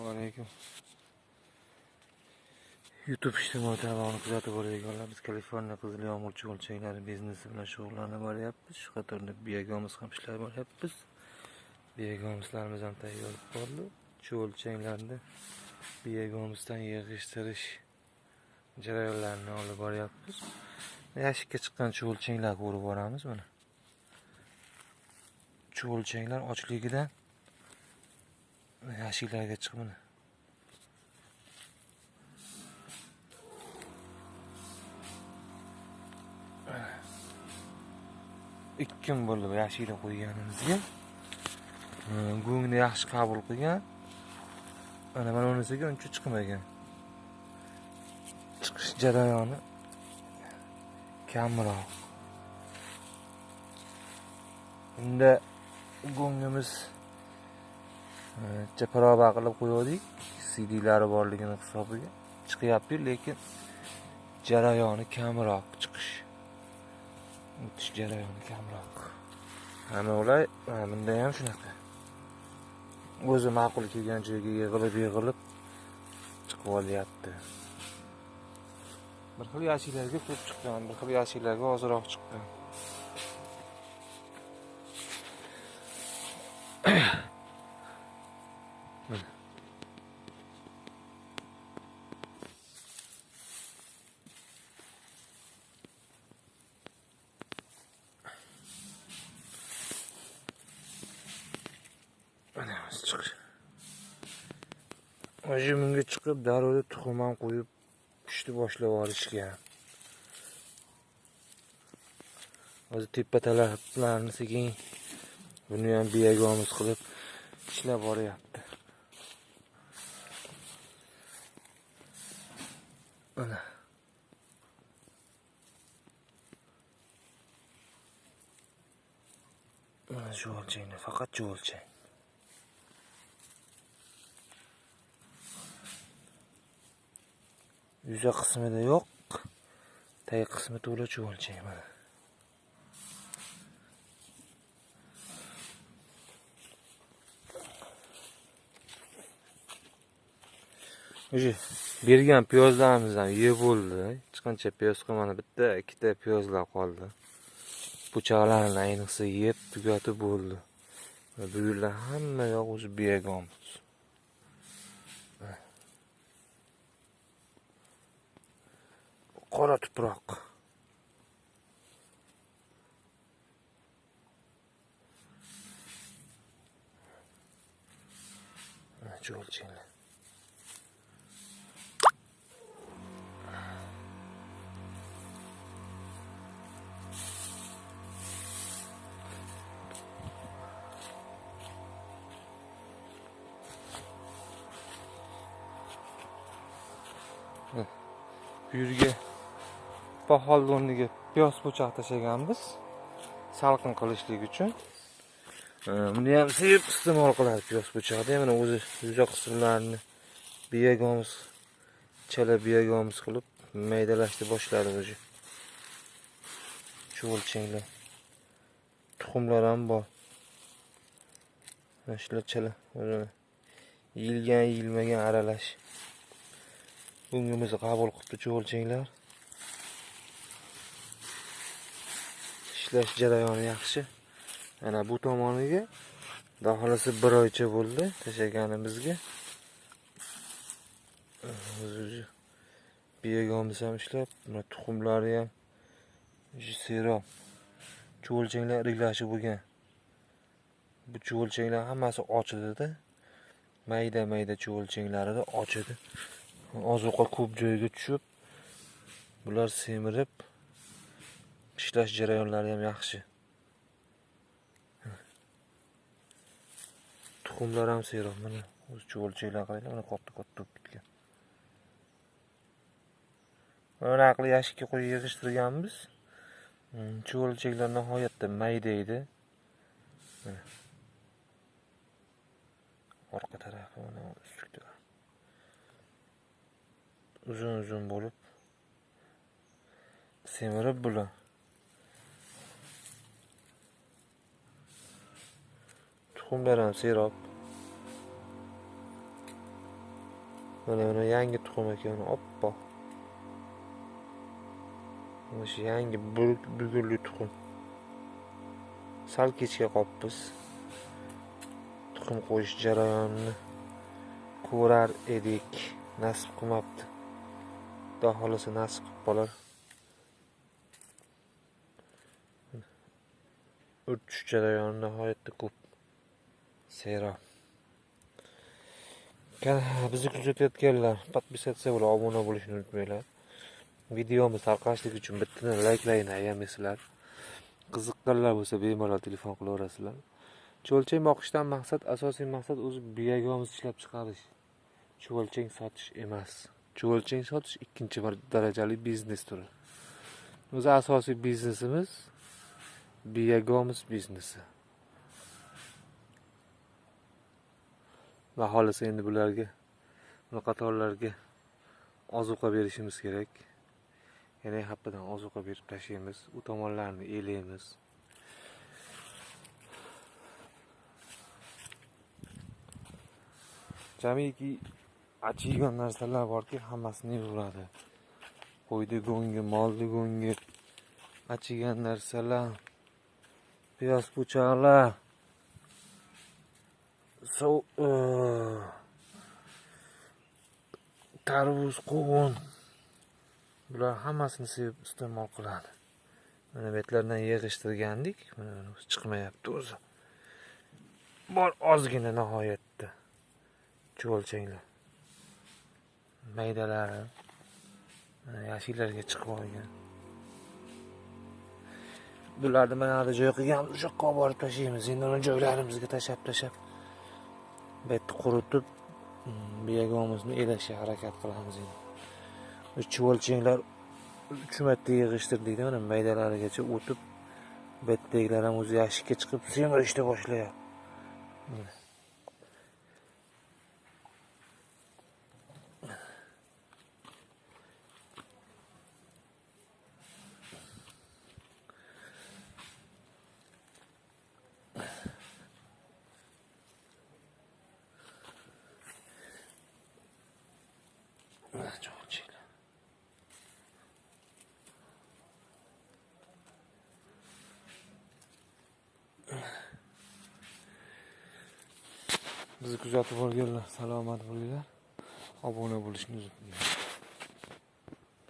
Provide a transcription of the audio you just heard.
Assalomu alaykum. YouTube ijtimoiy tarmog'ini kuzatib borayotganlar, biz Kaliforniya qizil yomg'ir cho'lchaklari biznesi bilan shug'ullanib boryapmiz. Shu qatorda biyagamiz ham ishlab boryapmiz. Biyagamizlarimiz ham tayyor bo'ldi. Cho'lchaklarni biyagamizdan yig'ishtirish jarayonlarini olib boryapmiz. Yashikka chiqqan cho'lchaklar ko'rib boramiz mana. Cho'lchaklar ochligidan yashiklarga chiqib mana. Ikki kun bo'ldi yashiklar qo'yganimizga. Go'ngni yaxshi qabul qilgan. Mana unisiga uncha chiqmagan. Chiqish jarayoni kamroq. Unda go'ngimiz chaparoba qilib qo'ydik. CD'lari borligini hisobiga chiqyapti, lekin jarayoni kamroq chiqish. O'tish jarayoni kamroq. Hamma ular bunda ham shunaqa. O'zi ma'qul kelgan joyga yig'ilib chiqib olyapti. Bir xil yashiklarga ko'p chiqqan, bir xil yashiklarga ozroq chiqqan. O'zimga chiqib darrov tuxum ham qo'yib pishni boshlab olishgan. O'zi tepa talablarni sekin buni ham biyagamiz qilib ishlab boryapti. Mana shu o'lchayni, faqat shu o'lchay. Yuza qismida yo'q, tag qismi to'la cho'lchak mana. O'sha bergan piyozlarimizdan yeb bo'ldi. Hech qancha piyoz qolmadi, bitta, ikkita piyozlar qoldi. Puchaqlarini ayniqsa yeb tugatib bo'ldi. Bu yillar hamma yoq o'zi biyagamiz. Qora tuproq. Cho'lchaklar. Bu yerga pahol o'rniga piyoz po'choq tashlaganmiz. Salqin qilishlik uchun. Buni ham sevib iste'mol qiladi piyoz po'choqni. Mana o'zi yuza qismlarini biyagamiz, chala biyagamiz qilib maydalashni boshladi o'zi. Cho'lchaklar. Tuxumlar ham bor. Mana shular chala. Yilgan, yilmagan aralash. Bungimizni qabul qilibdi cho'lchaklar. Ishlash jarayoni yaxshi. Mana bu tomoniga daholasi 1 oycha bo'ldi tashlaganimizga. O'zi biyagamiz ham ishlab, mana tuxumlari ham serob. Cho'lchaklar iriklashib bo'lgan. Bu cho'lchaklar hammasi ochildi-da. Mayda cho'lchaklarida ochidi. Ozuqa ko'p joyga tushib, bular semirib, ishlash jarayonlari ham yaxshi. Tuxumlar ham serob, mana o'z cho'lchaklar qaranglar, mana katta bo'lib ketgan. Mana aqli yashikka qo'yib yig'ishtirganmiz. Cho'lchaklar nihoyatda mayda edi. Orqa tarafi mana ustida. Uzun bo'lib semirib bular. Tuxumlar ham serob. Mana yangi tuxum ekan, oppoq. O'sha yangi bugurli tuxum. Sal kechga qopmiz. Tuxum qo'yish jarayonini ko'rar edik. Nasib qilmabdi. Xudo xolasa nasib qilib qolar. O'tish jarayoni nihoyatda ko'p. Serob. Bizni kuzatayotganlar, podpisatsiya bilan obuna bo'lishni unutmanglar. Videomiz tarqashligi uchun bittadan layklayni ayamaysizlar. Qiziqqanlar bo'lsa bemalol telefon qilaverasizlar. Cho'lchang boqishdan asosiy maqsad o'zi biyagamiz ishlab chiqarish. Cho'lchang sotish emas. Cho'lchang sotish ikkinchi darajali biznes turi. O'zi asosiy biznesimiz biyagamiz biznesi. Va xohlasa endi bularga, qatorlarga ozuqa berishimiz kerak. Yana haftadan ozuqa berib tashlaymiz, u tomonlarni elaymiz. Jamiki achigan narsalar borki, hammasini yuradi. Qo'ydi go'ngi, moldi go'ngi, achigan narsalar, piyoz po'choqlar, tarvuz, qovun, bular hammasini sevib iste'mol qiladi. Mana bu yerlardan yig'ishtirgandik, mana chiqmayapti o'zi. Bor ozgina nihoyatda cho'lchanglar. Maydalari yashillarga chiqib olgan. Bularni mana hali joy qilganmiz, o'sha yoqqa olib borib tashlaymiz. Endi uni joylarimizga tashab bu yerda quritib, biyagamizni elashga harakat qilamiz endi. Cho'lchanglar 3 marta yig'ishtirdikda mana maydalarigacha o'tib, bu yerdagilar ham o'zi yashikka chiqib semirishni boshlayapti. Bizni kuzatib olganlar salomat bo'linglar. Obuna bo'lishni unutmanglar.